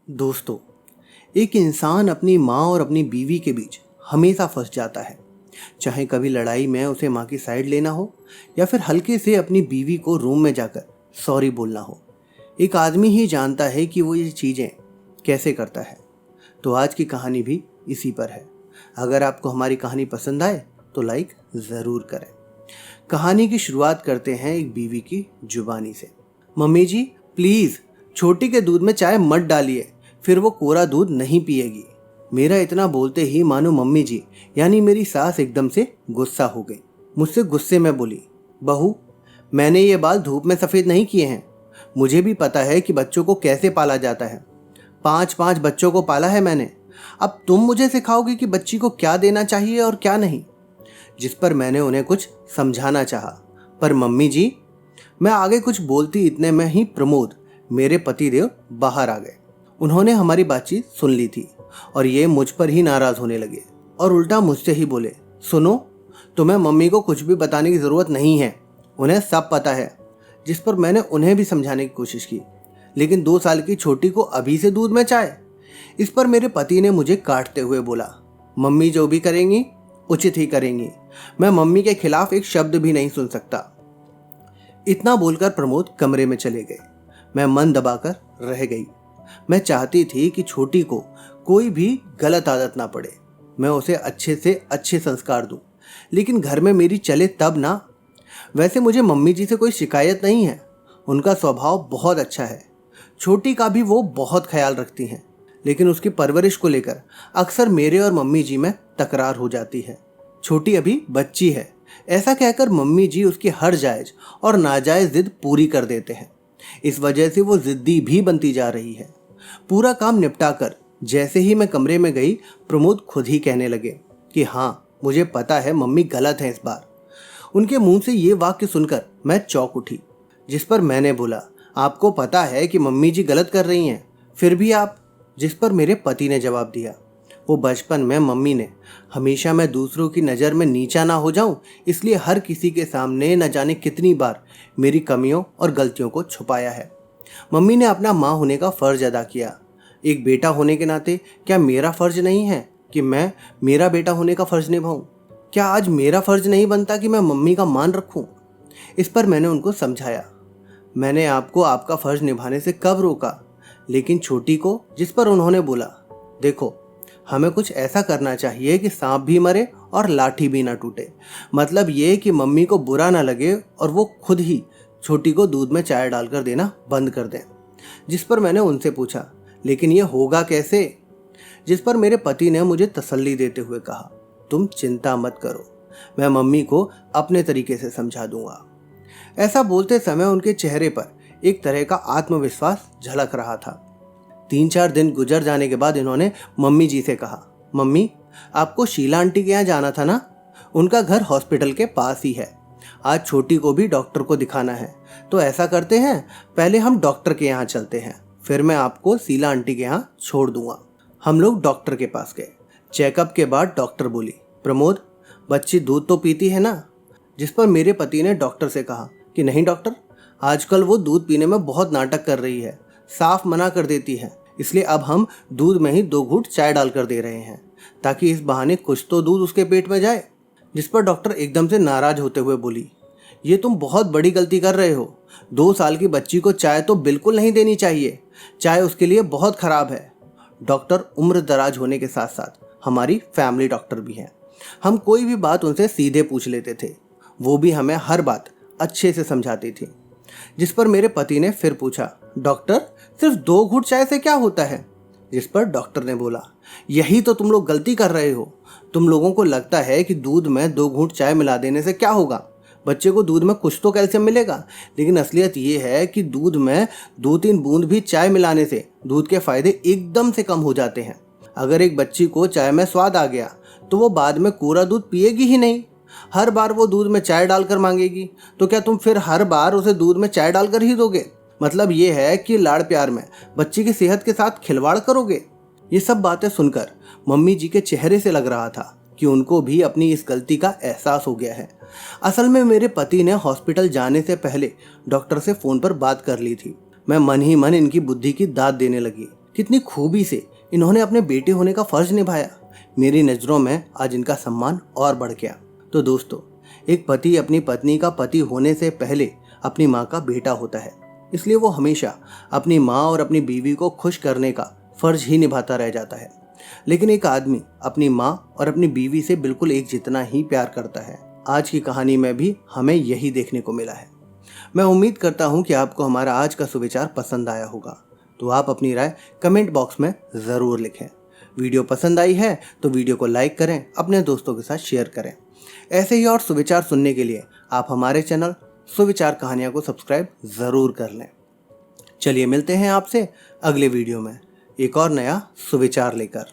दोस्तों, एक इंसान अपनी माँ और अपनी बीवी के बीच हमेशा फंस जाता है। चाहे कभी लड़ाई में उसे माँ की साइड लेना हो या फिर हल्के से अपनी बीवी को रूम में जाकर सॉरी बोलना हो। एक आदमी ही जानता है कि वो ये चीज़ें कैसे करता है। तो आज की कहानी भी इसी पर है। अगर आपको हमारी कहानी पसंद आए तो लाइक ज़रूर करें। कहानी की शुरुआत करते हैं एक बीवी की जुबानी से। मम्मी जी, प्लीज़ छोटी के दूध में चाय मत डालिए, फिर वो कोरा दूध नहीं पिएगी। मेरा इतना बोलते ही मानो मम्मी जी यानी मेरी सास एकदम से गुस्सा हो गई। मुझसे गुस्से में बोली, बहू, मैंने ये बाल धूप में सफ़ेद नहीं किए हैं। मुझे भी पता है कि बच्चों को कैसे पाला जाता है। 5-5 बच्चों को पाला है मैंने। अब तुम मुझे सिखाओगे कि बच्ची को क्या देना चाहिए और क्या नहीं। जिस पर मैंने उन्हें कुछ समझाना चाहा, पर मम्मी जी, मैं आगे कुछ बोलती इतने में ही प्रमोद, मेरे पतिदेव, बाहर आ गए। उन्होंने हमारी बातचीत सुन ली थी और ये मुझ पर ही नाराज़ होने लगे और उल्टा मुझसे ही बोले, सुनो, तुम्हें मम्मी को कुछ भी बताने की ज़रूरत नहीं है, उन्हें सब पता है। जिस पर मैंने उन्हें भी समझाने की कोशिश की, लेकिन 2 साल की छोटी को अभी से दूध में चाय। इस पर मेरे पति ने मुझे काटते हुए बोला, मम्मी जो भी करेंगी उचित ही करेंगी, मैं मम्मी के खिलाफ एक शब्द भी नहीं सुन सकता। इतना बोलकर प्रमोद कमरे में चले गए। मैं मन दबाकर रह गई। मैं चाहती थी कि छोटी को कोई भी गलत आदत ना पड़े, मैं उसे अच्छे से अच्छे संस्कार दूं, लेकिन घर में मेरी चले तब ना। वैसे मुझे मम्मी जी से कोई शिकायत नहीं है, उनका स्वभाव बहुत अच्छा है। छोटी का भी वो बहुत ख्याल रखती हैं, लेकिन उसकी परवरिश को लेकर अक्सर मेरे और मम्मी जी में तकरार हो जाती है। छोटी अभी बच्ची है, ऐसा कहकर मम्मी जी उसकी हर जायज़ और नाजायज़ जिद पूरी कर देते हैं। इस वजह से वो जिद्दी भी बनती जा रही है। पूरा काम निपटाकर जैसे ही मैं कमरे में गई, प्रमोद खुद ही कहने लगे कि हाँ, मुझे पता है मम्मी गलत है इस बार। उनके मुंह से ये वाक्य सुनकर मैं चौंक उठी। जिस पर मैंने बोला, आपको पता है कि मम्मी जी गलत कर रही हैं, फिर भी आप। जिस पर मेरे पति ने जवाब दिया, वो बचपन में मम्मी ने हमेशा मैं दूसरों की नज़र में नीचा ना हो जाऊं, इसलिए हर किसी के सामने न जाने कितनी बार मेरी कमियों और गलतियों को छुपाया है। मम्मी ने अपना माँ होने का फ़र्ज़ अदा किया। एक बेटा होने के नाते क्या मेरा फ़र्ज़ नहीं है कि मैं मेरा बेटा होने का फ़र्ज़ निभाऊं? क्या आज मेरा फ़र्ज़ नहीं बनता कि मैं मम्मी का मान रखूं? इस पर मैंने उनको समझाया, मैंने आपको आपका फ़र्ज़ निभाने से कब रोका, लेकिन छोटी को। जिस पर उन्होंने बोला, देखो, हमें कुछ ऐसा करना चाहिए कि सांप भी मरे और लाठी भी ना टूटे। मतलब ये कि मम्मी को बुरा ना लगे और वो खुद ही छोटी को दूध में चाय डालकर देना बंद कर दें। जिस पर मैंने उनसे पूछा, लेकिन ये होगा कैसे? जिस पर मेरे पति ने मुझे तसल्ली देते हुए कहा, तुम चिंता मत करो, मैं मम्मी को अपने तरीके से समझा दूंगा। ऐसा बोलते समय उनके चेहरे पर एक तरह का आत्मविश्वास झलक रहा था। 3-4 दिन गुजर जाने के बाद इन्होंने मम्मी जी से कहा, मम्मी, आपको शीला आंटी के यहाँ जाना था ना, उनका घर हॉस्पिटल के पास ही है। आज छोटी को भी डॉक्टर को दिखाना है, तो ऐसा करते हैं, पहले हम डॉक्टर के यहाँ चलते हैं, फिर मैं आपको शीला आंटी के यहाँ छोड़ दूंगा। हम लोग डॉक्टर के पास गए। चेकअप के बाद डॉक्टर बोली, प्रमोद, बच्ची दूध तो पीती है ना? जिस पर मेरे पति ने डॉक्टर से कहा कि नहीं डॉक्टर, आजकल वो दूध पीने में बहुत नाटक कर रही है, साफ मना कर देती है, इसलिए अब हम दूध में ही 2 घूंट चाय डालकर दे रहे हैं, ताकि इस बहाने कुछ तो दूध उसके पेट में जाए। जिस पर डॉक्टर एकदम से नाराज होते हुए बोली, ये तुम बहुत बड़ी गलती कर रहे हो। 2 साल की बच्ची को चाय तो बिल्कुल नहीं देनी चाहिए, चाय उसके लिए बहुत ख़राब है। डॉक्टर उम्र दराज होने के साथ साथ हमारी फैमिली डॉक्टर भी हैं। हम कोई भी बात उनसे सीधे पूछ लेते थे, वो भी हमें हर बात अच्छे से समझाती थी। जिस पर मेरे पति ने फिर पूछा, डॉक्टर, सिर्फ 2 घूंट चाय से क्या होता है? जिस पर डॉक्टर ने बोला, यही तो तुम लोग गलती कर रहे हो। तुम लोगों को लगता है कि दूध में 2 घूंट चाय मिला देने से क्या होगा, बच्चे को दूध में कुछ तो कैल्शियम मिलेगा, लेकिन असलियत ये है कि दूध में 2-3 बूंद भी चाय मिलाने से दूध के फायदे एकदम से कम हो जाते हैं। अगर एक बच्ची को चाय में स्वाद आ गया तो वो बाद में कोरा दूध पिएगी ही नहीं। हर बार वो दूध में चाय डालकर मांगेगी, तो क्या तुम फिर हर बार उसे दूध में चाय डालकर ही दोगे? मतलब ये है कि लाड़ प्यार में बच्ची की सेहत के साथ खिलवाड़ करोगे। ये सब बातें सुनकर मम्मी जी के चेहरे से लग रहा था कि उनको भी अपनी इस गलती का एहसास हो गया है। असल में मेरे पति ने हॉस्पिटल जाने से पहले डॉक्टर से फ़ोन पर बात कर ली थी। मैं मन ही मन इनकी बुद्धि की दाद देने लगी कितनी खूबी से इन्होंने अपने बेटे होने का फर्ज निभाया। मेरी नज़रों में आज इनका सम्मान और बढ़ गया। तो दोस्तों, एक पति अपनी पत्नी का पति होने से पहले अपनी माँ का बेटा होता है, इसलिए वो हमेशा अपनी माँ और अपनी बीवी को खुश करने का फर्ज ही निभाता रह जाता है। लेकिन एक आदमी अपनी माँ और अपनी बीवी से बिल्कुल एक जितना ही प्यार करता है। आज की कहानी में भी हमें यही देखने को मिला है। मैं उम्मीद करता हूँ कि आपको हमारा आज का सुविचार पसंद आया होगा। तो आप अपनी राय कमेंट बॉक्स में ज़रूर लिखें। वीडियो पसंद आई है तो वीडियो को लाइक करें, अपने दोस्तों के साथ शेयर करें। ऐसे ही और सुविचार सुनने के लिए आप हमारे चैनल सुविचार कहानियाँ को सब्सक्राइब ज़रूर कर लें। चलिए मिलते हैं आपसे अगले वीडियो में एक और नया सुविचार लेकर।